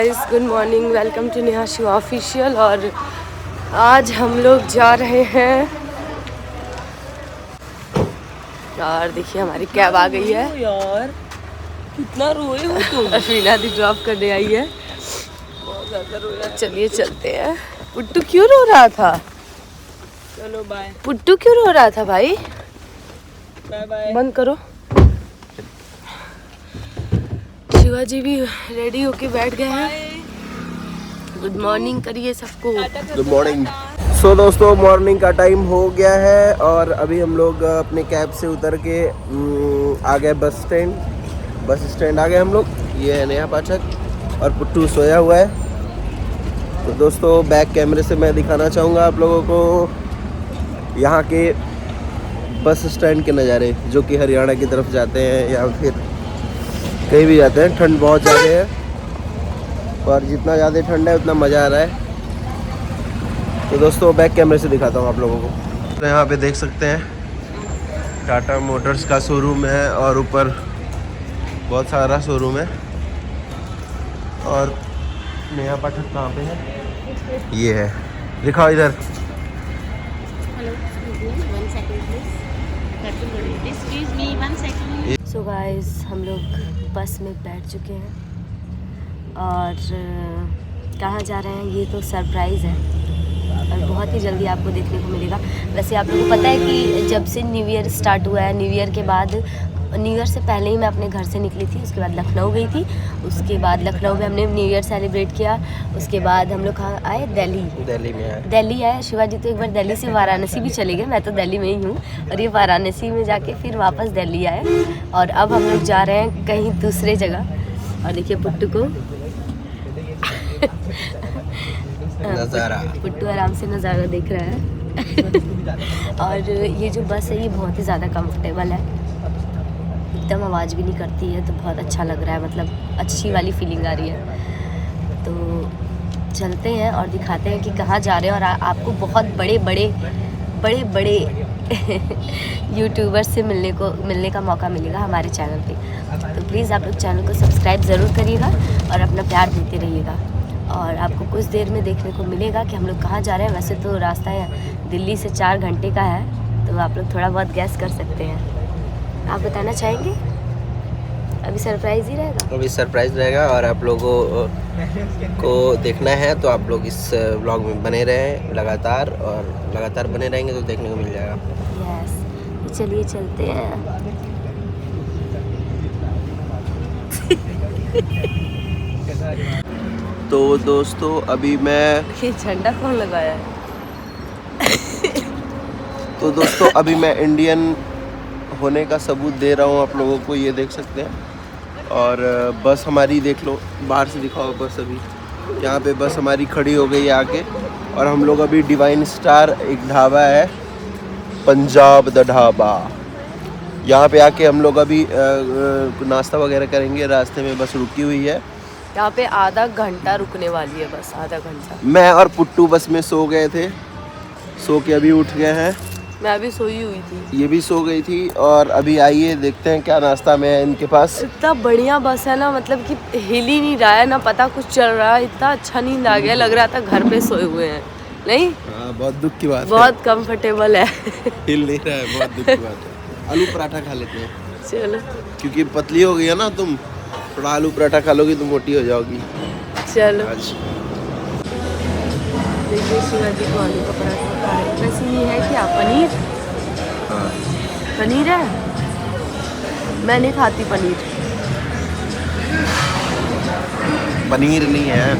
Good morning, welcome to Neha Shiv official. और आज हम लोग जा रहे हैं यार, देखिए हमारी कैब आ गई है। यार कितना रोए हो तुम। अफीना दी ड्रॉप करने आई है। बहुत ज़्यादा रोया। चलिए चलते हैं। पुट्टू क्यों रो रहा था? चलो बाय। पुट्टू क्यों रो रहा था भाई? Bye bye. बंद करो। शिवाजी भी रेडी होके बैठ गए हैं। गुड मॉर्निंग करिए सबको। Good morning. सो दोस्तों, मॉर्निंग का टाइम हो गया है और अभी हम लोग अपने कैब से उतर के आ गए बस स्टैंड आ गए हम लोग। ये है नेहा पाठक और पुट्टू सोया हुआ है। तो दोस्तों, बैक कैमरे से मैं दिखाना चाहूँगा आप लोगों को यहाँ के बस स्टैंड के नज़ारे, जो कि हरियाणा की तरफ जाते हैं या फिर कहीं भी जाते हैं। ठंड बहुत ज़्यादा है और जितना ज़्यादा ठंड है उतना मज़ा आ रहा है। तो दोस्तों, बैक कैमरे से दिखाता हूँ आप लोगों को। तो यहाँ पे देख सकते हैं टाटा मोटर्स का शोरूम है और ऊपर बहुत सारा शोरूम है। और नेहा पाठक कहाँ पे है? ये है, दिखाओ इधर। सो गाइस, हम लोग बस में बैठ चुके हैं और कहाँ जा रहे हैं ये तो सरप्राइज़ है और बहुत ही जल्दी आपको देखने को मिलेगा। वैसे आप लोगों को पता है कि जब से न्यू ईयर स्टार्ट हुआ है, न्यू ईयर के बाद, न्यू ईयर से पहले ही मैं अपने घर से निकली थी। उसके बाद लखनऊ गई थी। उसके बाद लखनऊ में हमने न्यू ईयर सेलिब्रेट किया। उसके बाद हम लोग कहाँ आए? दिल्ली आए। शिवाजी तो एक बार दिल्ली से वाराणसी भी चले गए। मैं तो दिल्ली में ही हूँ और ये वाराणसी में जाके फिर वापस दिल्ली आए। और अब हम लोग जा रहे हैं कहीं दूसरे जगह। और देखिए पुट्टू को नज़ारा, पुट्टू आराम से नज़ारा देख रहा है। और ये जो बस है ये बहुत ही ज़्यादा कंफर्टेबल है, एकदम आवाज़ भी नहीं करती है, तो बहुत अच्छा लग रहा है। मतलब अच्छी वाली फीलिंग आ रही है। तो चलते हैं और दिखाते हैं कि कहाँ जा रहे हैं। और आपको बहुत बड़े यूट्यूबर्स से मिलने का मौका मिलेगा हमारे चैनल पे। तो प्लीज़ आप लोग चैनल को सब्सक्राइब ज़रूर करिएगा और अपना प्यार देते रहिएगा। और आपको कुछ देर में देखने को मिलेगा कि हम लोग कहाँ जा रहे हैं। वैसे तो रास्ता दिल्ली से 4 घंटे का है, तो आप लोग थोड़ा बहुत गैस कर सकते हैं। आप बताना चाहेंगे? अभी सरप्राइज़ ही रहेगा। अभी सरप्राइज रहेगा और आप लोगों को देखना है तो आप लोग इस व्लॉग में बने रहें लगातार, और लगातार बने रहेंगे तो देखने को मिल जाएगा। यस, तो चलिए चलते हैं। तो दोस्तों, अभी मैं ये झंडा कौन लगाया है? तो दोस्तों, अभी मैं इंडियन होने का सबूत दे रहा हूँ आप लोगों को, ये देख सकते हैं। और बस हमारी देख लो, बाहर से दिखाओ बस। अभी यहाँ पे बस हमारी खड़ी हो गई है आके। और हम लोग अभी डिवाइन स्टार, एक ढाबा है पंजाब द ढाबा, यहाँ पे आके हम लोग अभी नाश्ता वगैरह करेंगे। रास्ते में बस रुकी हुई है। यहाँ पे आधा घंटा रुकने वाली है बस, आधा घंटा। मैं और पुट्टू बस में सो गए थे, सो के अभी उठ गए हैं। मैं अभी सोई हुई थी, ये भी सो गई थी। और अभी आइए देखते हैं क्या नाश्ता में है इनके पास। इतना बढ़िया बस है ना, मतलब कि हिल ही नहीं रहा है ना, पता कुछ चल रहा है। इतना अच्छा नींद आ गया, लग रहा था घर पे सोए हुए हैं। नहीं, हाँ, बहुत दुख की बात बहुत कंफर्टेबल है। हिल नहीं रहा है, बहुत दुख की बात है। आलू पराठा खा लेते हैं, चलो। क्योंकि पतली हो गई है ना तुम, थोड़ा आलू पराठा खा लोगी तो मोटी हो जाओगी चलो। आज। देखिए शिवाजी को आलू का पराठा खा रहे हैं। वैसे ये है क्या, पनीर? हाँ, पनीर है? मैं नहीं खाती पनीर। पनीर नहीं है,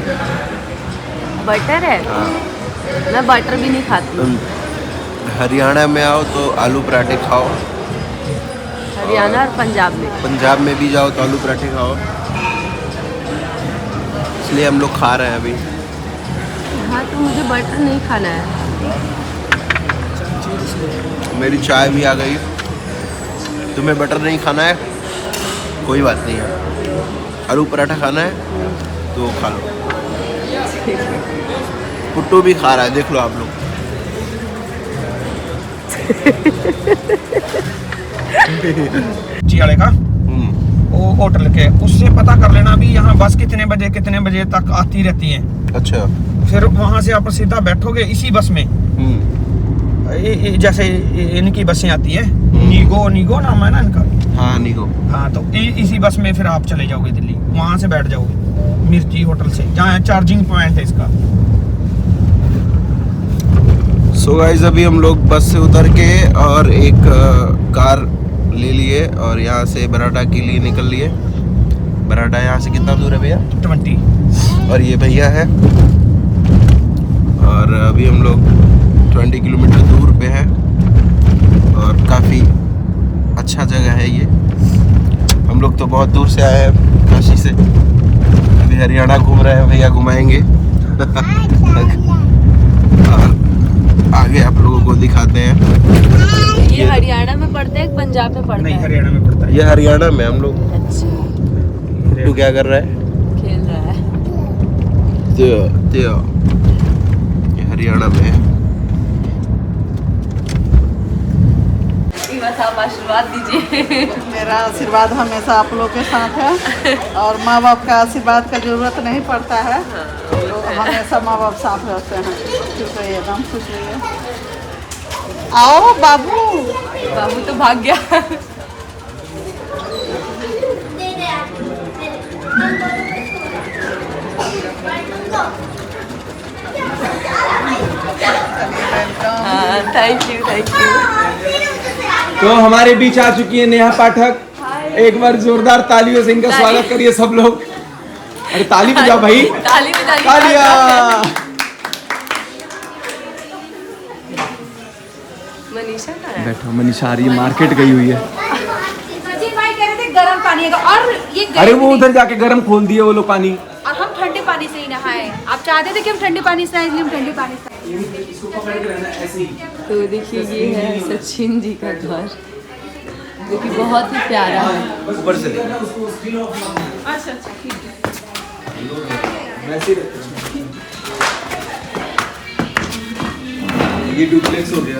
बटर है। हाँ। मैं बटर भी नहीं खाती। तुम हरियाणा में आओ तो आलू पराठे खाओ। हरियाणा और पंजाब में। पंजाब में भी जाओ तो आलू पराठे खाओ। इसलिए हम लोग खा रहे हैं अभी। हाँ, तो मुझे बटर नहीं खाना है। मेरी चाय भी आ गई। तुम्हें बटर नहीं खाना है, कोई बात नहीं है। आलू पराठा खाना है तो खा लो। पुट्टू भी खा रहा है, देख लो आप लोग। जी का वो होटल के, उससे पता कर लेना भी यहाँ बस कितने बजे तक आती रहती है। अच्छा। फिर वहाँ से आप सीधा बैठोगे इसी बस में, जैसे इनकी बसें आती है, नीगो नाम है ना इनका। हाँ नीगो। हाँ तो इसी बस में फिर आप चले जाओगे दिल्ली, वहाँ से बैठ जाओगे मिर्ची होटल से, जहाँ चार्जिंग पॉइंट है इसका। सो गाइस अभी हम लोग बस से उतर के और एक कार ले लिए और यहाँ से बराडा के लिए निकल लिए। बराडा यहाँ से कितना दूर है भैया? 20। और ये भैया है, और अभी हम लोग 20 किलोमीटर दूर पे है और काफ़ी अच्छा जगह है ये। हम लोग तो बहुत दूर से आए हैं काशी से, अभी हरियाणा घूम रहे हैं, भैया घुमाएंगे और आगे आप लोगों को दिखाते हैं। ये हरियाणा में पड़ता है, पंजाब में पड़ता नहीं, है? हरियाणा में पड़ता है। ये हरियाणा में हम लोग। अच्छा, तू क्या कर रहा है? खेल रहा है। त्यो ये हरियाणा में है। बस आप आशीर्वाद दीजिए। मेरा आशीर्वाद हमेशा आप लोग के साथ है और माँ बाप का आशीर्वाद का जरूरत नहीं पड़ता है, तो हमेशा माँ बाप साथ रहते हैं। खुश रहिए, एकदम खुश रहिए। आओ बाबू। बाबू तो भाग गया। Thank you. तो हमारे बीच आ चुकी है नेहा पाठक। एक बार जोरदार तालियों से इनका स्वागत करिए सब लोग। अरे ताली बजाओ भाई, तालियां। मनीषा कहाँ है? बैठो, मनीषा आ रही है, मार्केट गई हुई है। सचिन भाई कह रहे थे गर्म पानी है और ये अरे वो उधर जाके गर्म खोल दिए वो लोग पानी। और हम ठंडे पानी से ही नहाए। आप चाहते थे कि हम ठंडे पानी से आए, इसलिए हम ठंडे पानी से आए। तो देखिए ये है सचिन जी का घर, जो कि बहुत ही प्यारा है। ऊपर से अच्छा ठीक है। ये डुप्लेक्स हो गया।